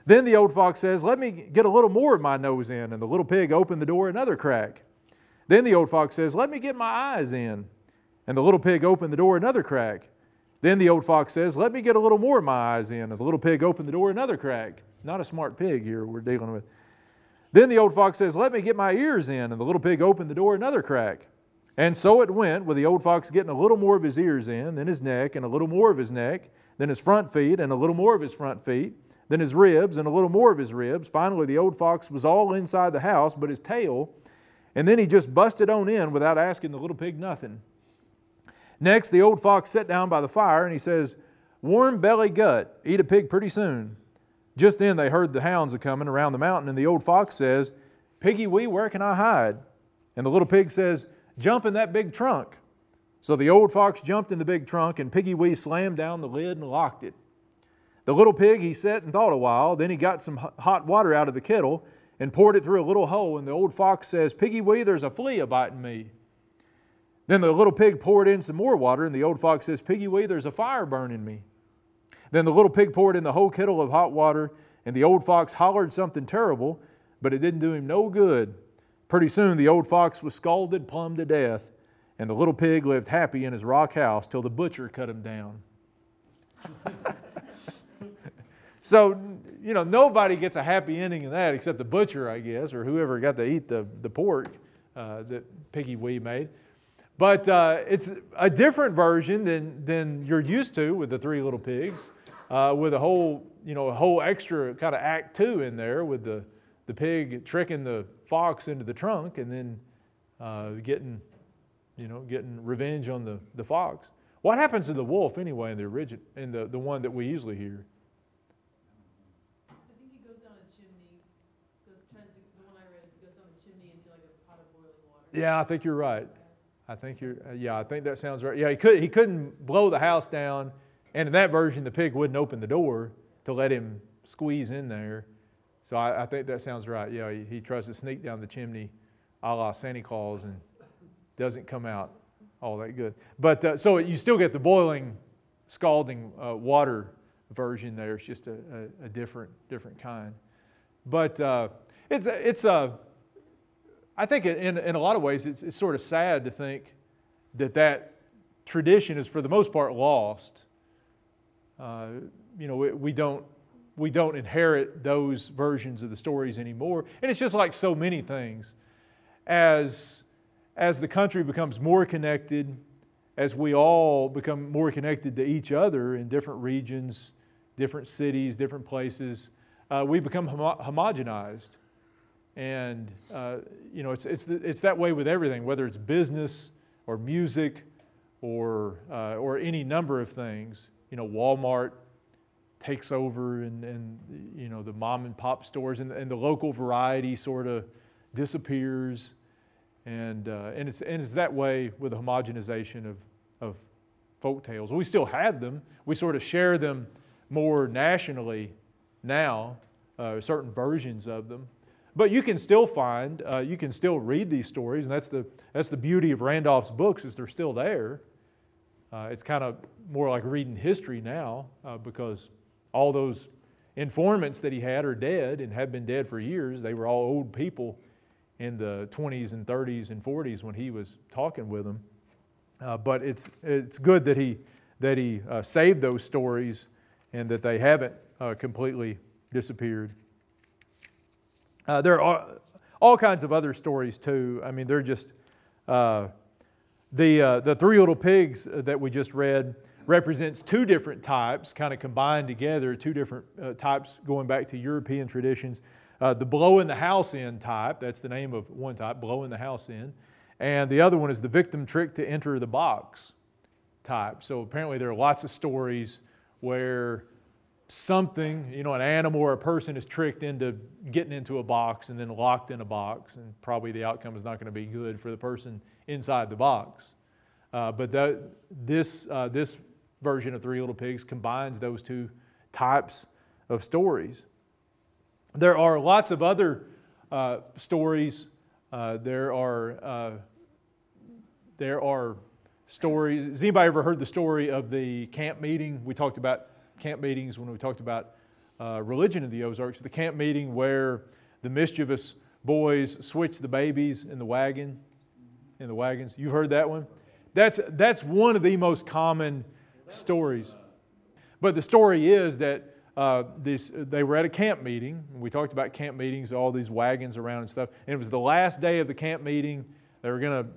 Then the old fox says, let me get a little more of my nose in. And the little pig opened the door another crack. Then the old fox says, let me get my eyes in. And the little pig opened the door another crack. Then the old fox says, let me get a little more of my eyes in. And the little pig opened the door another crack. Not a smart pig here we're dealing with. Then the old fox says, let me get my ears in. And the little pig opened the door another crack. And so it went, with the old fox getting a little more of his ears in, then his neck, and a little more of his neck, then his front feet, and a little more of his front feet, then his ribs, and a little more of his ribs. Finally, the old fox was all inside the house but his tail, and then he just busted on in without asking the little pig nothing. Next, the old fox sat down by the fire, and he says, warm belly gut, eat a pig pretty soon. Just then they heard the hounds a-coming around the mountain, and the old fox says, Piggy wee, where can I hide? And the little pig says, jump in that big trunk. So the old fox jumped in the big trunk, and Piggy wee slammed down the lid and locked it. The little pig, he sat and thought a while. Then he got some hot water out of the kettle and poured it through a little hole. And the old fox says, Piggy wee, there's a flea a-biting me. Then the little pig poured in some more water, and the old fox says, Piggy wee, there's a fire burning me. Then the little pig poured in the whole kettle of hot water, and the old fox hollered something terrible, but it didn't do him no good. Pretty soon the old fox was scalded plumb to death, and the little pig lived happy in his rock house till the butcher cut him down. So, you know, nobody gets a happy ending in that except the butcher, I guess, or whoever got to eat the pork that Piggy wee made. But it's a different version than you're used to with the three little pigs, with a whole extra kind of act two in there with the pig tricking the fox into the trunk and then getting revenge on the fox. What happens to the wolf anyway in the one that we usually hear? I think he goes down a chimney. The one I read is he goes down a chimney into like a pot of boiling water. Yeah, I think you're right. I think that sounds right. Yeah, he couldn't blow the house down, and in that version, the pig wouldn't open the door to let him squeeze in there. So I think that sounds right. Yeah, he tries to sneak down the chimney, a la Santa Claus, and doesn't come out all that good. But so you still get the boiling, scalding water version there. It's just a different kind. But I think in a lot of ways it's sort of sad to think that tradition is for the most part lost. We don't inherit those versions of the stories anymore, and it's just like so many things. As the country becomes more connected, as we all become more connected to each other in different regions, different cities, different places, we become homogenized. And it's that way with everything, whether it's business or music or any number of things. Walmart takes over, and the mom and pop stores and the local variety sort of disappears, and it's that way with the homogenization of folk tales. We still have them. We sort of share them more nationally now, certain versions of them. But you can still you can still read these stories, and that's the beauty of Randolph's books, is they're still there. It's kind of more like reading history now, because all those informants that he had are dead and have been dead for years. They were all old people in the 20s and 30s and 40s when he was talking with them. But it's good that he saved those stories and that they haven't completely disappeared. There are all kinds of other stories too. I mean, they're just the three little pigs that we just read represents two different types, kind of combined together, two different types going back to European traditions. The blowing the house in type, that's the name of one type, blowing the house in. And the other one is the victim tricked to enter the box type. So apparently there are lots of stories where something, an animal or a person is tricked into getting into a box and then locked in a box, and probably the outcome is not going to be good for the person inside the box. But this version of Three Little Pigs combines those two types of stories. There are lots of other stories There are stories. Has anybody ever heard the story of the camp meeting? We talked about camp meetings when we talked about religion in the Ozarks. The camp meeting where the mischievous boys switched the babies in the wagons. You've heard that one? That's one of the most common stories. But the story is that they were at a camp meeting. We talked about camp meetings, all these wagons around and stuff. And it was the last day of the camp meeting. They were going to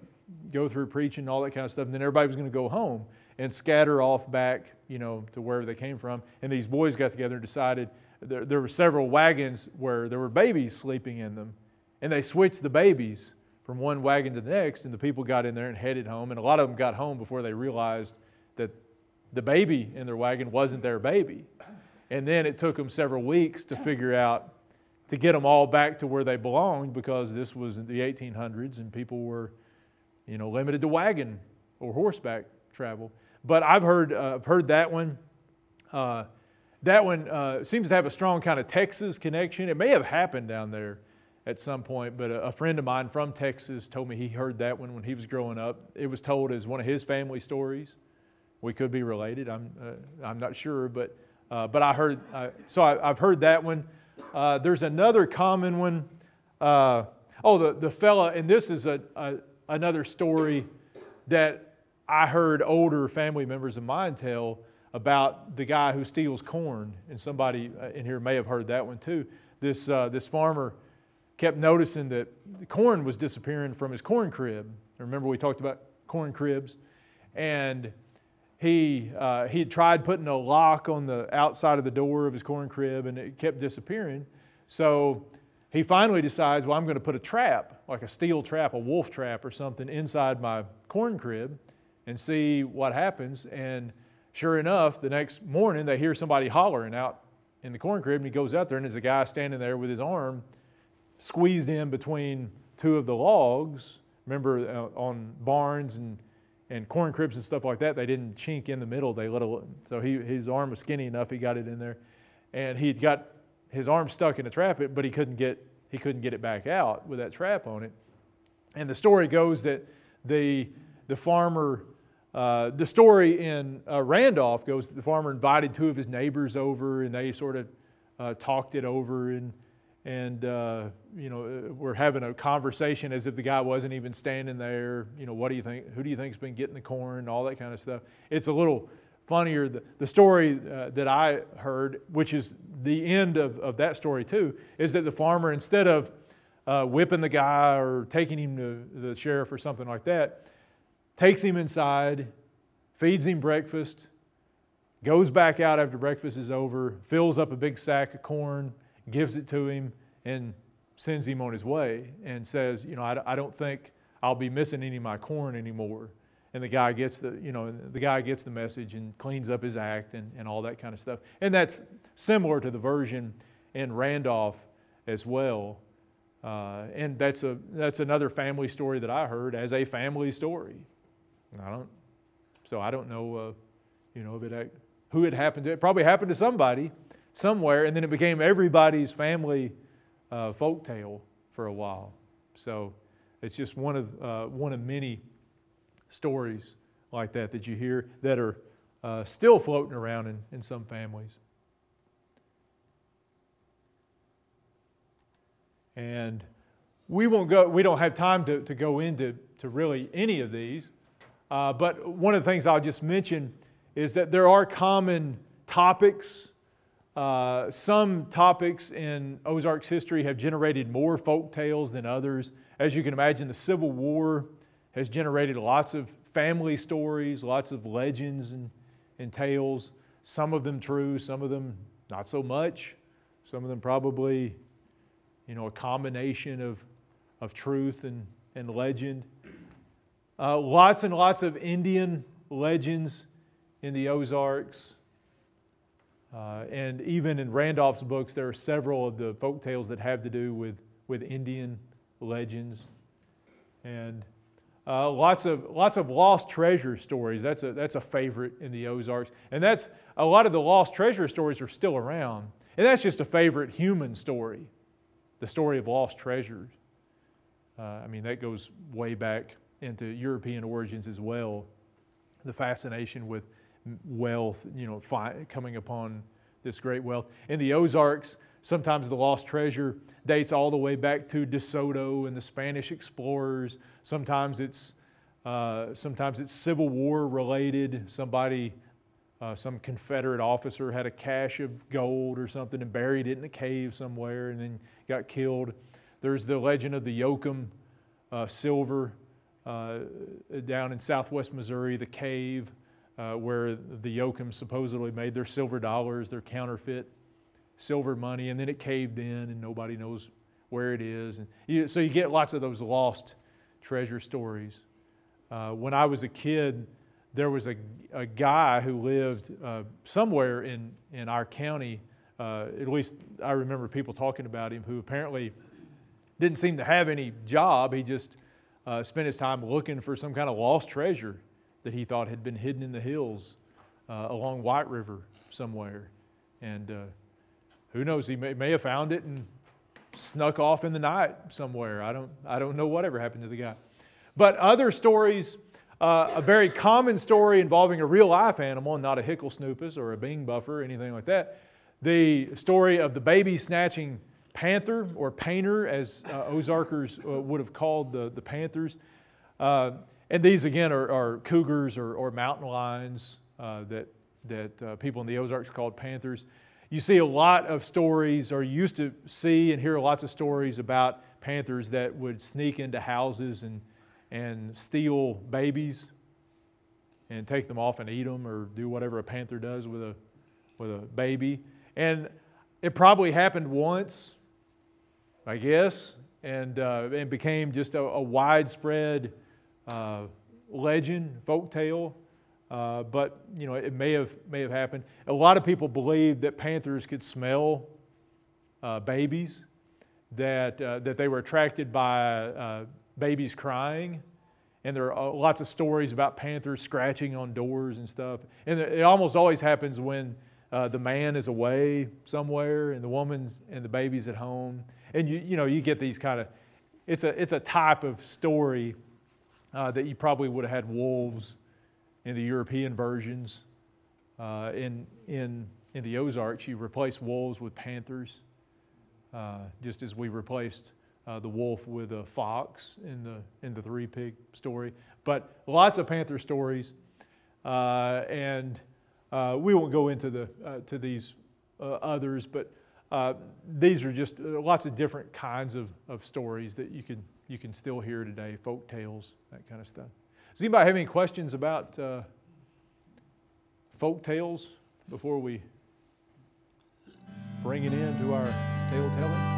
go through preaching and all that kind of stuff. And then everybody was going to go home and scatter off back, to wherever they came from. And these boys got together and decided there were several wagons where there were babies sleeping in them. And they switched the babies from one wagon to the next. And the people got in there and headed home. And a lot of them got home before they realized that the baby in their wagon wasn't their baby. And then it took them several weeks to figure out, to get them all back to where they belonged, because this was the 1800s and people were, limited to wagon or horseback travel. But I've heard that one. That one seems to have a strong kind of Texas connection. It may have happened down there at some point, but a friend of mine from Texas told me he heard that one when he was growing up. It was told as one of his family stories. We could be related. I'm not sure, but I heard. I've heard that one. There's another common one. The fella, and this is another story that I heard older family members of mine tell about the guy who steals corn. And somebody in here may have heard that one too. This farmer kept noticing that the corn was disappearing from his corn crib. Remember we talked about corn cribs, and he had tried putting a lock on the outside of the door of his corn crib, and it kept disappearing. So he finally decides, well, I'm going to put a trap, like a steel trap, a wolf trap or something, inside my corn crib and see what happens. And sure enough, the next morning they hear somebody hollering out in the corn crib, and he goes out there, and there's a guy standing there with his arm squeezed in between two of the logs. Remember, on barns and corn cribs and stuff like that, they didn't chink in the middle. So his arm was skinny enough, he got it in there. And he'd got his arm stuck in the trap, but he couldn't get it back out with that trap on it. And the story goes that the farmer, the story in Randolph goes that the farmer invited two of his neighbors over, and they sort of talked it over, and we're having a conversation as if the guy wasn't even standing there. What do you think? Who do you think's been getting the corn? All that kind of stuff. It's a little funnier. The story that I heard, which is the end of that story too, is that the farmer, instead of whipping the guy or taking him to the sheriff or something like that, takes him inside, feeds him breakfast, goes back out after breakfast is over, fills up a big sack of corn, gives it to him, and sends him on his way, and says, I don't think I'll be missing any of my corn anymore. And the guy gets the message and cleans up his act and all that kind of stuff. And that's similar to the version in Randolph as well. And that's another family story that I heard as a family story. I don't know, who it happened to. It probably happened to somebody somewhere, and then it became everybody's family folk tale for a while. So it's just one of many stories like that you hear that are still floating around in some families. And we don't have time to go into really any of these, but one of the things I'll just mention is that there are common topics. Some topics in Ozarks history have generated more folk tales than others. As you can imagine, the Civil War has generated lots of family stories, lots of legends and tales. Some of them true, some of them not so much. Some of them probably, a combination of truth and legend. Lots and lots of Indian legends in the Ozarks. And even in Randolph's books, there are several of the folk tales that have to do with Indian legends. And lots of lost treasure stories. That's a favorite in the Ozarks. And that's a lot of the lost treasure stories are still around. And that's just a favorite human story, the story of lost treasures. I mean, that goes way back into European origins as well. The fascination with wealth, you know, coming upon this great wealth. In the Ozarks, sometimes the lost treasure dates all the way back to De Soto and the Spanish explorers. Sometimes it's Civil War related. Somebody, some Confederate officer had a cache of gold or something and buried it in a cave somewhere and then got killed. There's the legend of the Yoakum silver down in southwest Missouri, the cave where the Yoakum supposedly made their silver dollars, their counterfeit silver money, and then it caved in and nobody knows where it is. And so you get lots of those lost treasure stories. When I was a kid, there was a guy who lived somewhere in our county, at least I remember people talking about him, who apparently didn't seem to have any job. He just spent his time looking for some kind of lost treasure that he thought had been hidden in the hills along White River somewhere. And who knows, he may have found it and snuck off in the night somewhere. I don't know whatever happened to the guy. But other stories, a very common story involving a real life animal, not a hickle snoopus or a bing buffer or anything like that. The story of the baby snatching panther, or painter, as Ozarkers would have called the panthers. And these, again, are cougars or mountain lions that people in the Ozarks called panthers. You see a lot of stories, or you used to see and hear lots of stories about panthers that would sneak into houses and steal babies and take them off and eat them, or do whatever a panther does with a baby. And it probably happened once, I guess, and became just a widespread legend, folk tale. But you know, it may have happened. A lot of people believed that panthers could smell babies, that they were attracted by babies crying, and there are lots of stories about panthers scratching on doors and stuff. And it almost always happens when the man is away somewhere and the woman's and the baby's at home. And you get these kind of, it's a type of story that you probably would have had wolves in the European versions. In the Ozarks, you replace wolves with panthers, just as we replaced the wolf with a fox in the Three Pig story. But lots of panther stories, and we won't go into to these others, but these are just lots of different kinds of stories that you can still hear today, folk tales, that kind of stuff. Does anybody have any questions about folk tales before we bring it into our tale telling?